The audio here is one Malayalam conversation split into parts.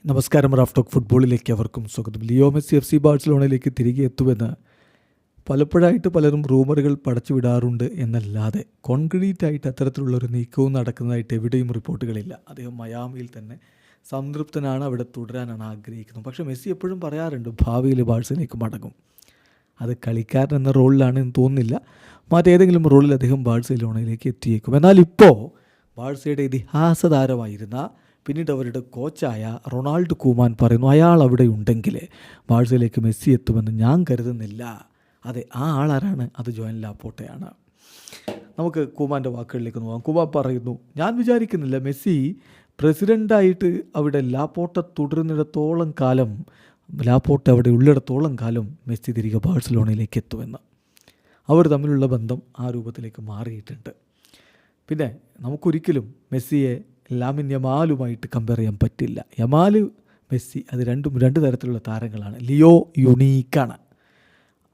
നമസ്കാരം. റാഫ് ടോക്ക് ഫുട്ബോളിലേക്ക് അവർക്കും സ്വാഗതം. ലിയോ മെസ്സി FC ബാഴ്സലോണയിലേക്ക് തിരികെ എത്തുമെന്ന് പലപ്പോഴായിട്ട് പലരും റൂമറുകൾ പടച്ചുവിടാറുണ്ട് എന്നല്ലാതെ കോൺക്രീറ്റ് ആയിട്ട് അത്തരത്തിലുള്ളൊരു നീക്കവും നടക്കുന്നതായിട്ട് എവിടെയും റിപ്പോർട്ടുകളില്ല. അദ്ദേഹം മയാമിയിൽ തന്നെ സംതൃപ്തനാണ്, അവിടെ തുടരാനാണ് ആഗ്രഹിക്കുന്നത്. പക്ഷേ മെസ്സി എപ്പോഴും പറയാറുണ്ട് ഭാവിയിൽ ബാഴ്സയിലേക്ക് മടങ്ങും. അത് കളിക്കാരൻ എന്ന റോളിലാണ് എന്ന് തോന്നുന്നില്ല, മറ്റേതെങ്കിലും റോളിൽ അദ്ദേഹം ബാഴ്സലോണയിലേക്ക് എത്തിയേക്കും. എന്നാൽ ഇപ്പോൾ ബാഴ്സയുടെ ഇതിഹാസ താരമായിരുന്ന പിന്നീട് അവരുടെ കോച്ചായ റൊണാൾഡ് കൂമാൻ പറയുന്നു അയാൾ അവിടെ ഉണ്ടെങ്കിൽ ബാഴ്സയിലേക്ക് മെസ്സി എത്തുമെന്ന് ഞാൻ കരുതുന്നില്ല. അതെ, ആ ആളാരാണ്? അത് ജോയൻ ലാപ്പോർട്ടയാണ്. നമുക്ക് കൂമാൻ്റെ വാക്കുകളിലേക്ക് നോക്കാം. കൂമാൻ പറയുന്നു, ഞാൻ വിചാരിക്കുന്നില്ല മെസ്സി പ്രസിഡൻ്റായിട്ട് അവിടെ ലാപ്പോർട്ട തുടരുന്നിടത്തോളം കാലം, ലാപ്പോർട്ട അവിടെ ഉള്ളിടത്തോളം കാലം മെസ്സി തിരികെ ബാഴ്സലോണയിലേക്ക് എത്തുമെന്ന്. അവർ തമ്മിലുള്ള ബന്ധം ആ രൂപത്തിലേക്ക് മാറിയിട്ടുണ്ട്. പിന്നെ നമുക്കൊരിക്കലും മെസ്സിയെ ലാമിൻ യമാലുമായിട്ട് കമ്പയർ ചെയ്യാൻ പറ്റില്ല. യമാൽ, മെസ്സി അത് രണ്ട് തരത്തിലുള്ള താരങ്ങളാണ്. ലിയോ യുണീക്കാണ്.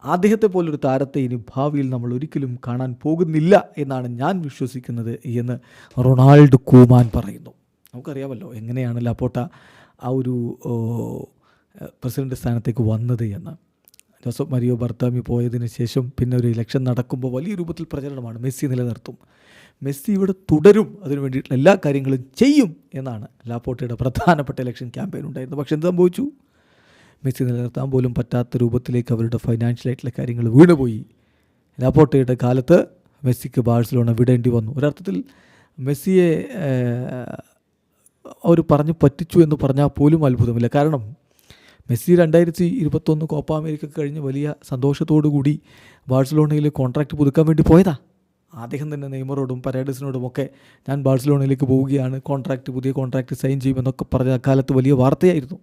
അദ്ദേഹത്തെ പോലൊരു താരത്തെ ഇനി ഭാവിയിൽ നമ്മൾ ഒരിക്കലും കാണാൻ പോകുന്നില്ല എന്നാണ് ഞാൻ വിശ്വസിക്കുന്നത് എന്ന് റൊണാൾഡ് കൂമാൻ പറയുന്നു. നമുക്കറിയാമല്ലോ എങ്ങനെയാണ് ലാപ്പോർട്ട ആ ഒരു പ്രസിഡൻ്റ് സ്ഥാനത്തേക്ക് വന്നത് എന്ന്. ജോസഫ് മരിയോ ബർത്താമി പോയതിന് ശേഷം പിന്നെ ഒരു ഇലക്ഷൻ നടക്കുമ്പോൾ വലിയ രൂപത്തിൽ പ്രചരണമാണ് മെസ്സി നിലനിർത്തും, മെസ്സി ഇവിടെ തുടരും, അതിനു വേണ്ടിയിട്ടുള്ള എല്ലാ കാര്യങ്ങളും ചെയ്യും എന്നാണ് ലാപ്പോർട്ടയുടെ പ്രധാനപ്പെട്ട ഇലക്ഷൻ ക്യാമ്പയിൻ ഉണ്ടായിരുന്നത്. പക്ഷെ എന്ത് സംഭവിച്ചു? മെസ്സി നിലനിർത്താൻ പോലും പറ്റാത്ത രൂപത്തിലേക്ക് അവരുടെ ഫൈനാൻഷ്യലായിട്ടുള്ള കാര്യങ്ങൾ വീണുപോയി. ലാപ്പോർട്ടയുടെ കാലത്ത് മെസ്സിക്ക് ബാഴ്സലോണ വിടേണ്ടി വന്നു. ഒരർത്ഥത്തിൽ മെസ്സിയെ അവർ പറഞ്ഞു പറ്റിച്ചു എന്ന് പറഞ്ഞാൽ പോലും അത്ഭുതമില്ല. കാരണം മെസ്സി 2021 കോപ്പ അമേരിക്ക കഴിഞ്ഞ് വലിയ സന്തോഷത്തോടു കൂടി ബാഴ്സലോണയിൽ കോൺട്രാക്റ്റ് പുതുക്കാൻ വേണ്ടി പോയതാ. അദ്ദേഹം തന്നെ നെയ്മറോടും പരേഡസിനോടും ഒക്കെ ഞാൻ ബാഴ്സലോണയിലേക്ക് പോവുകയാണ്, പുതിയ കോൺട്രാക്റ്റ് സൈൻ ചെയ്യുമെന്നൊക്കെ പറഞ്ഞ കാലത്ത് വലിയ വാർത്തയായിരുന്നു.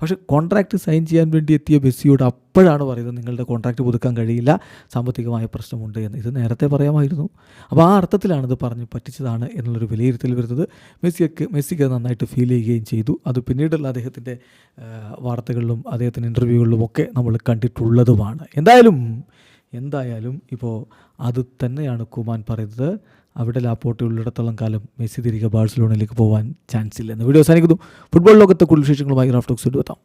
പക്ഷേ കോൺട്രാക്റ്റ് സൈൻ ചെയ്യാൻ വേണ്ടി എത്തിയ മെസ്സിയോട് അപ്പോഴാണ് പറയുന്നത് നിങ്ങളുടെ കോൺട്രാക്റ്റ് പുതുക്കാൻ കഴിയില്ല, സാമ്പത്തികമായ പ്രശ്നമുണ്ട് എന്ന്. ഇത് നേരത്തെ പറയാമായിരുന്നു. അപ്പോൾ ആ അർത്ഥത്തിലാണ് ഇത് പറഞ്ഞ് പറ്റിച്ചതാണ് എന്നുള്ളൊരു വിലയിരുത്തൽ വരുന്നത്. മെസ്സിക്ക് നന്നായിട്ട് ഫീൽ ചെയ്യുകയും ചെയ്തു. അത് പിന്നീടുള്ള അദ്ദേഹത്തിൻ്റെ വാർത്തകളിലും അദ്ദേഹത്തിൻ്റെ ഇൻ്റർവ്യൂകളിലും ഒക്കെ നമ്മൾ കണ്ടിട്ടുള്ളതുമാണ്. എന്തായാലും ഇപ്പോൾ അത് തന്നെയാണ് കുമാൻ പറയുന്നത്. അവിടെ ലാപ്പോർട്ട ഉള്ളിടത്തോളം കാലം മെസ്സി തിരികെ ബാഴ്സലോണയിലേക്ക് പോകാൻ ചാൻസ് ഇല്ലെന്ന്. വീഡിയോ അവസാനിക്കുന്നു. ഫുട്ബോൾ ലോകത്തെ കൂടുതൽ വിശേഷങ്ങളുമായി റാഫ് ടോക്സ് എത്താം.